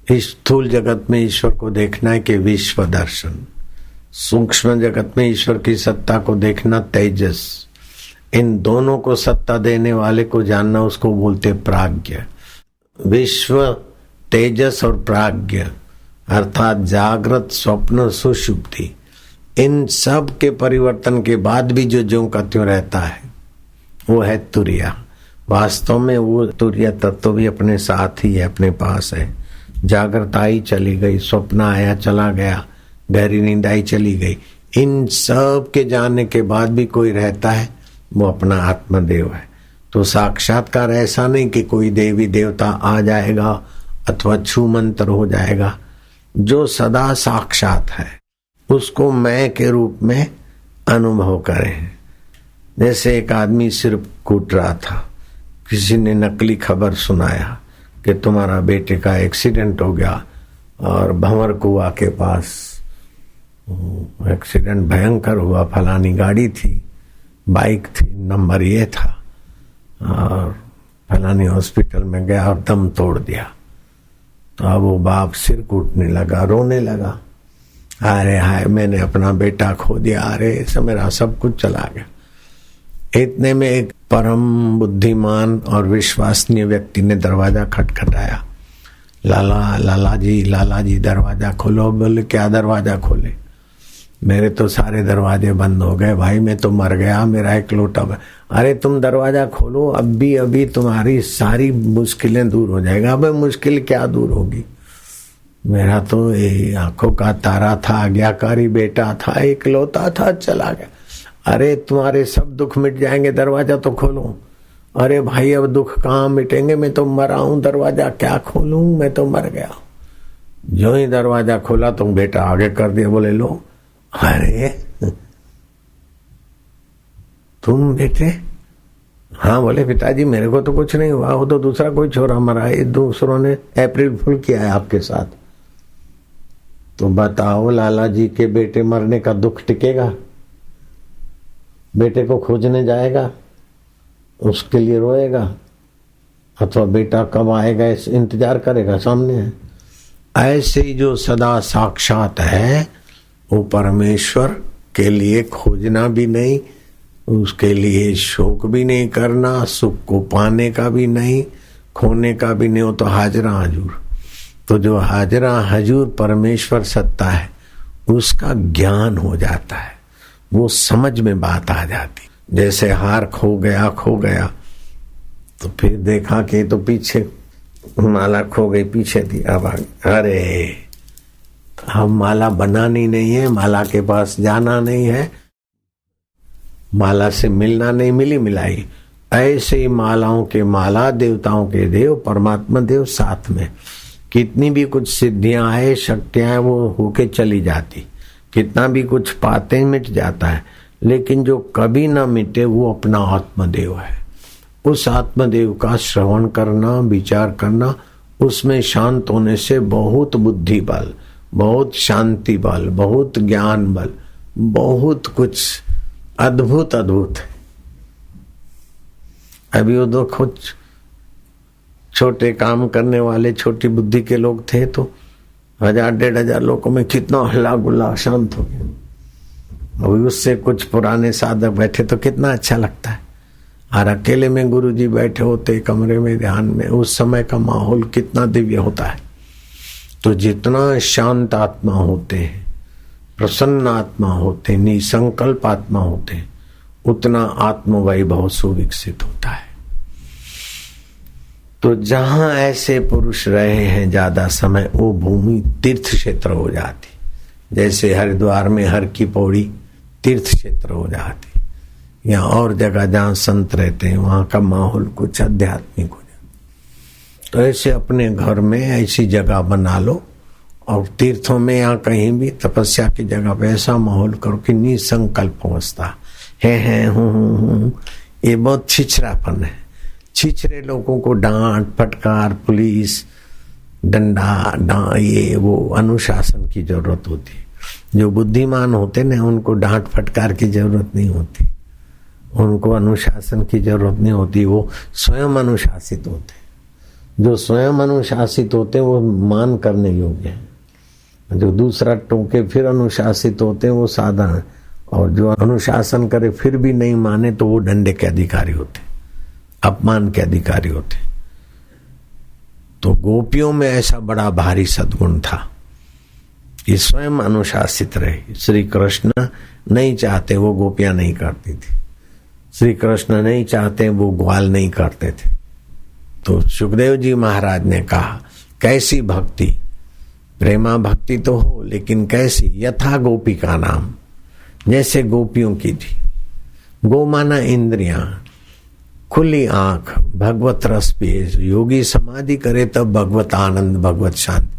इस स्थूल जगत में ईश्वर को देखना है कि विश्व दर्शन, सूक्ष्म जगत में ईश्वर की सत्ता को देखना तेजस। इन दोनों को सत्ता देने वाले को जानना, उसको बोलते प्राज्ञ। विश्व, तेजस और प्राज्ञ अर्थात जागृत, स्वप्न, सुषुप्ति, इन सब के परिवर्तन के बाद भी जो ज्यों का त्यों रहता है वो है तुरिया। वास्तव में वो तुरिया तत्व भी अपने साथ ही है, अपने पास है। जागृत आई चली गई, स्वप्न आया चला गया, गहरी नींद आई चली गई, इन सब के जानने के बाद भी कोई रहता है, वो अपना आत्मदेव है। तो साक्षात्कार ऐसा नहीं कि कोई देवी देवता आ जाएगा अथवा छू मंत्र हो जाएगा। जो सदा साक्षात है उसको मैं के रूप में अनुभव करें। जैसे एक आदमी सिर कूट रहा था, किसी ने नकली खबर सुनाया कि तुम्हारा बेटे का एक्सीडेंट हो गया और भंवर कुआ के पास एक्सीडेंट भयंकर हुआ, फलानी गाड़ी थी, बाइक थी, नंबर ये था, और फलानी हॉस्पिटल में गया और दम तोड़ दिया। तो अब वो बाप सिर कूटने लगा, रोने लगा, अरे हाय मैंने अपना बेटा खो दिया, अरे मेरा सब कुछ चला गया। इतने में एक परम बुद्धिमान और विश्वसनीय व्यक्ति ने दरवाजा खटखटाया। लाला जी दरवाजा खोलो। बोले क्या दरवाजा खोले? मेरे तो सारे दरवाजे बंद हो गए भाई, मैं तो मर गया, मेरा एक लोटा। अरे तुम दरवाजा खोलो, अभी तुम्हारी सारी मुश्किलें दूर हो जाएगा। अब मुश्किल क्या दूर होगी? मेरा तो ये आंखों का तारा था, आज्ञाकारी बेटा था, एक लौता था, चला गया। अरे तुम्हारे सब दुख मिट जाएंगे, दरवाजा तो खोलो। अरे भाई अब दुख कहाँ मिटेंगे, मैं तो मरा हूं, दरवाजा क्या खोलूं, मैं तो मर गया। जो ही दरवाजा खोला तो बेटा आगे कर दिया। बोले लो, अरे तुम बेटे? हाँ। बोले पिताजी मेरे को तो कुछ नहीं हुआ, वो तो दूसरा कोई छोरा मरा है, दूसरों ने अप्रैल फुल किया है आपके साथ। तो बताओ लाला जी के बेटे मरने का दुख टिकेगा? बेटे को खोजने जाएगा, उसके लिए रोएगा, अथवा बेटा कब आएगा इस इंतजार करेगा? सामने है। ऐसे ही जो सदा साक्षात है वो परमेश्वर के लिए खोजना भी नहीं, उसके लिए शोक भी नहीं करना, सुख को पाने का भी नहीं, खोने का भी नहीं, हो तो हाजरा हजूर। तो जो हाजरा हजूर परमेश्वर सत्ता है उसका ज्ञान हो जाता है, वो समझ में बात आ जाती। जैसे हार खो गया तो फिर देखा कि तो पीछे माला खो गई, पीछे थी, अब आ गई। अरे हम माला बनानी नहीं है, माला के पास जाना नहीं है, माला से मिलना नहीं, मिली मिलाई। ऐसे ही मालाओं के माला, देवताओं के देव, परमात्मा देव साथ में। कितनी भी कुछ सिद्धियां है, शक्तियां है, वो होके चली जाती। कितना भी कुछ पाते मिट जाता है, लेकिन जो कभी ना मिटे वो अपना आत्मदेव है। उस आत्मदेव का श्रवण करना, विचार करना, उसमें शांत होने से बहुत बुद्धि बल, बहुत शांति बल, बहुत ज्ञान बल, बहुत कुछ अद्भुत है। अभी वो दो कुछ छोटे काम करने वाले, छोटी बुद्धि के लोग थे तो 1000-1500 लोगों में कितना हल्ला गुल्ला, शांत हो गया। अभी उससे कुछ पुराने साधक बैठे तो कितना अच्छा लगता है। और अकेले में गुरुजी बैठे होते कमरे में ध्यान में, उस समय का माहौल कितना दिव्य होता है। तो जितना शांत आत्मा होते हैं, प्रसन्न आत्मा होते, निसंकल्प आत्मा होते, उतना आत्म वैभव सुविकसित होता है। तो जहां ऐसे पुरुष रहे हैं ज्यादा समय, वो भूमि तीर्थ क्षेत्र हो जाती। जैसे हरिद्वार में हर की पौड़ी तीर्थ क्षेत्र हो जाती, या और जगह जहां संत रहते हैं वहां का माहौल कुछ आध्यात्मिक हो जाता। तो ऐसे अपने घर में ऐसी जगह बना लो, और तीर्थों में या कहीं भी तपस्या की जगह पे ऐसा माहौल करो कि निसंकल्प अवस्था है हूं। ये बहुत छिछरापन है। छिछरे लोगों को डांट फटकार, पुलिस, डंडा, ये वो अनुशासन की जरूरत होती है। जो बुद्धिमान होते ना, उनको डांट फटकार की जरूरत नहीं होती, उनको अनुशासन की जरूरत नहीं होती, वो स्वयं अनुशासित होते। जो स्वयं अनुशासित होते हैं वो मान करने योग्य है, जो दूसरा टोके फिर अनुशासित होते हैं वो साधारण, और जो अनुशासन करे फिर भी नहीं माने तो वो डंडे के अधिकारी होते, अपमान के अधिकारी होते। तो गोपियों में ऐसा बड़ा भारी सद्गुण था कि स्वयं अनुशासित रहे। श्री कृष्ण नहीं चाहते वो गोपियां नहीं करती थी, श्री कृष्ण नहीं चाहते वो ग्वाल नहीं करते थे। तो सुखदेव जी महाराज ने कहा कैसी भक्ति, प्रेमा भक्ति तो हो लेकिन कैसी, यथा गोपी का नाम, जैसे गोपियों की थी। गो माना इंद्रियां, खुली आंख, भगवत रस पिए, योगी समाधि करे तब भगवत आनंद भगवत शांति,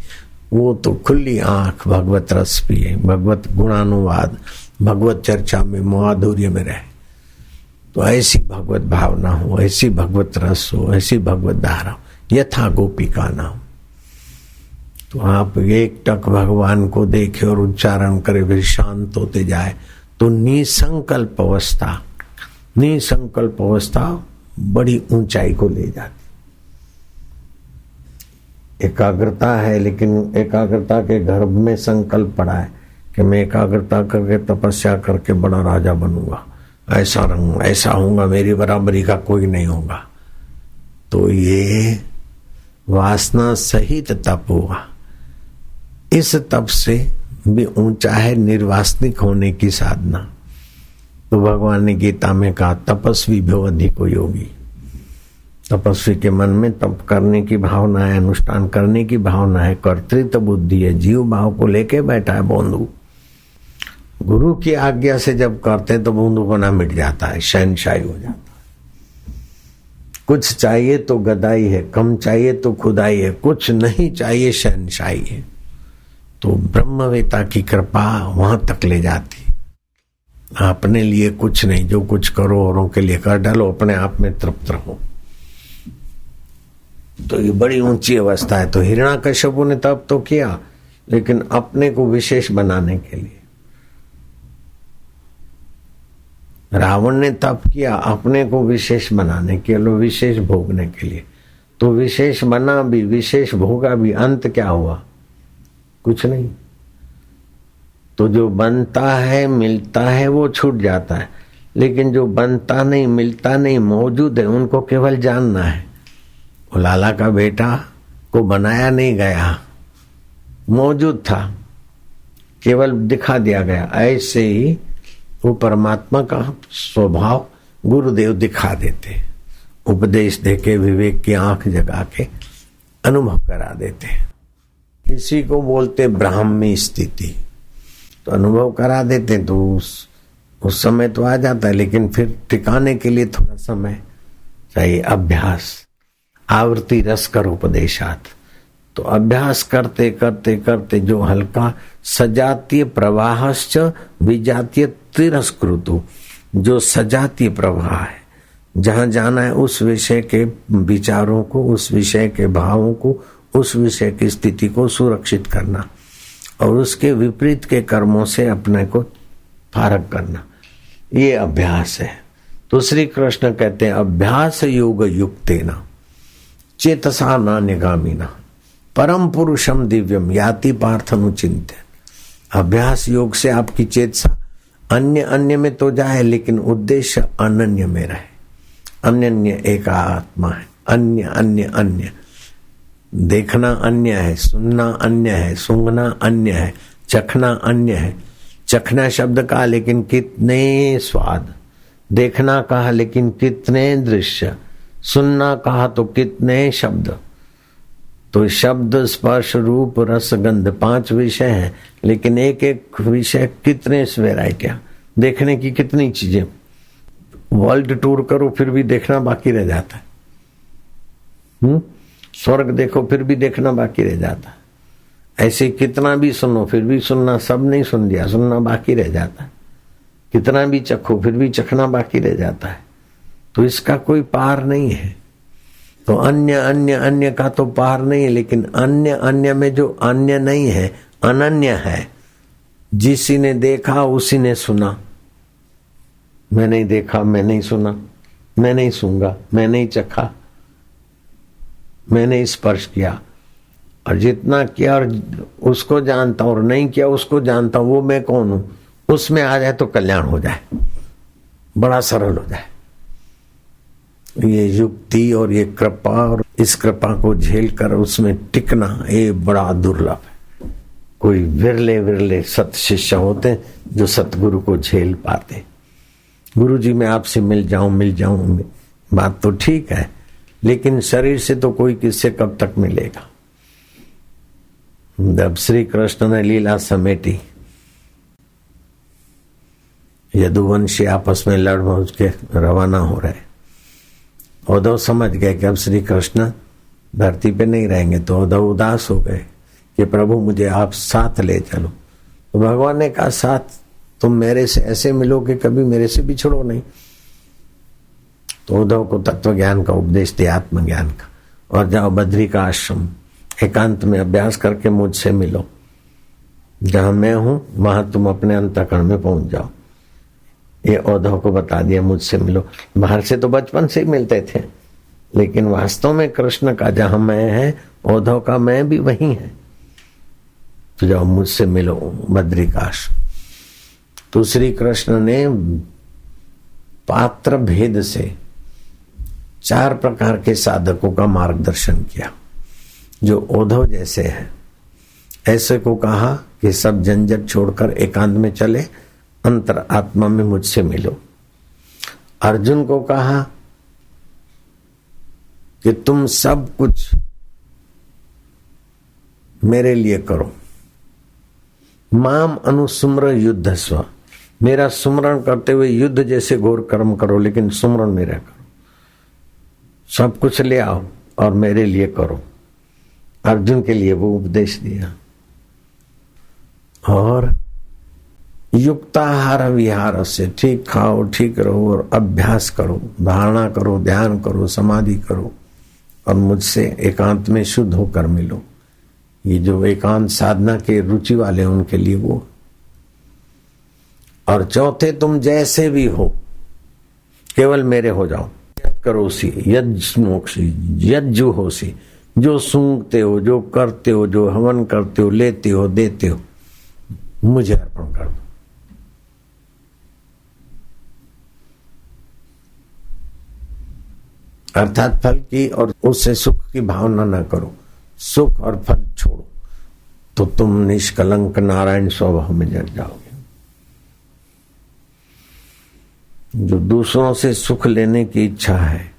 वो तो खुली आंख भगवत रस पिए, भगवत गुणानुवाद, भगवत चर्चा में माधुर्य में रहे। तो ऐसी भगवत भावना हो, ऐसी भगवत रस हो, ऐसी भगवत धारा हो, यथा गोपी का नाम। तो आप एक टक भगवान को देखे और उच्चारण करे फिर शांत होते जाए तो निसंकल्प अवस्था, निसंकल्प अवस्था बड़ी ऊंचाई को ले जाती। एकाग्रता है लेकिन एकाग्रता के गर्भ में संकल्प पड़ा है कि मैं एकाग्रता करके तपस्या करके बड़ा राजा बनूंगा, ऐसा रहूंगा, ऐसा होऊंगा, मेरी बराबरी का कोई नहीं होगा। तो ये वासना सहित तप हुआ। इस तप से भी ऊंचा है निर्वासनिक होने की साधना। तो भगवान ने गीता में कहा तपस्वी भ्यो अधिको योगी। तपस्वी के मन में तप करने की भावना है, अनुष्ठान करने की भावना है, कर्तृत्व बुद्धि है, जीव भाव को लेके बैठा है बूंदू। गुरु की आज्ञा से जब करते तो बूंदू बना मिट जाता है, शहनशाही हो जाता है। कुछ चाहिए तो गदाई है, कम चाहिए तो खुदाई है, कुछ नहीं चाहिए शहनशाही है। तो ब्रह्मवेता की कृपा वहां तक ले जाती। अपने लिए कुछ नहीं, जो कुछ करो औरों के लिए कर डालो, अपने आप में तृप्त रहो। तो ये बड़ी ऊंची अवस्था है। तो हिरण्याकश्यपु ने तप तो किया लेकिन अपने को विशेष बनाने के लिए। रावण ने तप किया अपने को विशेष बनाने के लिए, विशेष भोगने के लिए। तो विशेष बना भी, विशेष भोगा भी, अंत क्या हुआ? कुछ नहीं। तो जो बनता है मिलता है वो छूट जाता है, लेकिन जो बनता नहीं मिलता नहीं मौजूद है उनको केवल जानना है। वो लाला का बेटा को बनाया नहीं गया, मौजूद था, केवल दिखा दिया गया। ऐसे ही वो परमात्मा का स्वभाव गुरुदेव दिखा देते, उपदेश देके विवेक की आंख जगा के अनुभव करा देते। किसी को बोलते ब्राह्मी स्थिति, तो अनुभव करा देते तो उस समय तो आ जाता है, लेकिन फिर टिकाने के लिए थोड़ा समय चाहिए। अभ्यास, आवृत्ति रस कर उपदेशात। तो अभ्यास करते करते करते जो हल्का सजातीय प्रवाहश्च विजातीय तिरस्कृतु, जो सजातीय प्रवाह है, जहां जाना है उस विषय के विचारों को, उस विषय के भावों को, उस विषय की स्थिति को सुरक्षित करना और उसके विपरीत के कर्मों से अपने को फारग करना, ये अभ्यास है। तो श्री कृष्ण कहते हैं अभ्यास योग युक्तेन चेतसा नान्यगामिना परम पुरुषम दिव्यम याति पार्थनुचिंत्य। अभ्यास योग से आपकी चेतसा अन्य अन्य में तो जाए लेकिन उद्देश्य अनन्य में रहे। अन्य एक आत्मा है, अन्य अन्य अन्य। देखना अन्य है, सुनना अन्य है, सूंघना अन्य है, चखना अन्य है। चखना शब्द कहा लेकिन कितने स्वाद, देखना कहा लेकिन कितने दृश्य, सुनना कहा तो कितने शब्द। तो शब्द स्पर्श रूप रस गंध 5 विषय हैं, लेकिन एक एक विषय कितने वैरायटियां, देखने की कितनी चीजें। वर्ल्ड टूर करो फिर भी देखना बाकी रह जाता है। स्वर्ग देखो फिर भी देखना बाकी रह जाता है। ऐसे कितना भी सुनो फिर भी सुनना, सब नहीं सुन लिया, सुनना बाकी रह जाता है। कितना भी चखो फिर भी चखना बाकी रह जाता है। तो इसका कोई पार नहीं है। तो अन्य अन्य अन्य का तो पार नहीं है, लेकिन अन्य अन्य में जो अन्य नहीं है अनन्य है। जिसी ने देखा उसी ने सुना। मैं नहीं देखा, मैं नहीं सुना, मैं नहीं सूंघा, मैं नहीं चखा, मैंने स्पर्श किया, और जितना किया और उसको जानता हूं और नहीं किया उसको जानता हूं, वो मैं कौन हूं, उसमें आ जाए तो कल्याण हो जाए, बड़ा सरल हो जाए। ये युक्ति और ये कृपा और इस कृपा को झेल कर उसमें टिकना ये बड़ा दुर्लभ है। कोई विरले विरले सत शिष्य होते जो सतगुरु को झेल पाते। गुरु जी मैं आपसे मिल जाऊं बात तो ठीक है, लेकिन शरीर से तो कोई किससे कब तक मिलेगा। जब श्री कृष्ण ने लीला समेटी, यदुवंशी आपस में लड़ मच के रवाना हो रहे, उद्धव समझ गए कि अब श्री कृष्ण धरती पे नहीं रहेंगे, तो उद्धव उदास हो गए कि प्रभु मुझे आप साथ ले चलो। तो भगवान ने कहा साथ तुम मेरे से ऐसे मिलो कि कभी मेरे से बिछड़ो नहीं। तो उद्धव को तत्व ज्ञान का उपदेश दिया, आत्मज्ञान का, और जाओ बद्री का आश्रम एकांत में अभ्यास करके मुझसे मिलो, जहां मैं हूं वहां तुम अपने अंतःकरण में पहुंच जाओ। ये उद्धव को बता दिया मुझसे मिलो। बाहर से तो बचपन से ही मिलते थे, लेकिन वास्तव में कृष्ण का जहां मैं है, उद्धव का मैं भी वही है। तो जाओ मुझसे मिलो बद्रिकाश। तो श्री कृष्ण ने पात्र भेद से 4 प्रकार के साधकों का मार्गदर्शन किया। जो उद्धव जैसे हैं ऐसे को कहा कि सब झंझट छोड़कर एकांत में चले, अंतर आत्मा में मुझसे मिलो। अर्जुन को कहा कि तुम सब कुछ मेरे लिए करो, माम अनुसुम्र युद्ध स्व, मेरा सुमरण करते हुए युद्ध जैसे घोर कर्म करो, लेकिन सुमरण मेरा करो। सब कुछ ले आओ और मेरे लिए करो। अर्जुन के लिए वो उपदेश दिया। और युक्ताहार विहार से, ठीक खाओ ठीक रहो और अभ्यास करो, धारणा करो, ध्यान करो, समाधि करो और मुझसे एकांत में शुद्ध होकर मिलो। ये जो एकांत साधना के रुचि वाले हैं उनके लिए वो। और चौथे तुम जैसे भी हो केवल मेरे हो जाओ। यद करोसी यज्ञोक्षी यज्जु होसी, जो सूंघते हो, जो करते हो, जो हवन करते हो, लेते हो, देते हो, मुझे अर्पण कर दो। अर्थात फल की और उससे सुख की भावना न करो, सुख और फल छोड़ो, तो तुम निष्कलंक नारायण स्वभाव में जग जाओगे। जो दूसरों से सुख लेने की इच्छा है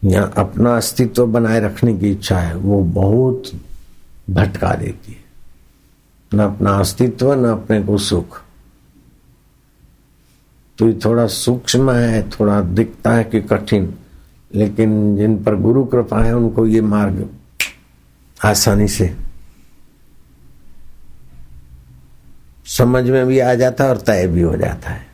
या अपना अस्तित्व बनाए रखने की इच्छा है, वो बहुत भटका देती है। न अपना अस्तित्व न अपने को सुख। तो ये थोड़ा सूक्ष्म है, थोड़ा दिखता है कि कठिन, लेकिन जिन पर गुरु कृपा है उनको ये मार्ग आसानी से समझ में भी आ जाता है और तय भी हो जाता है।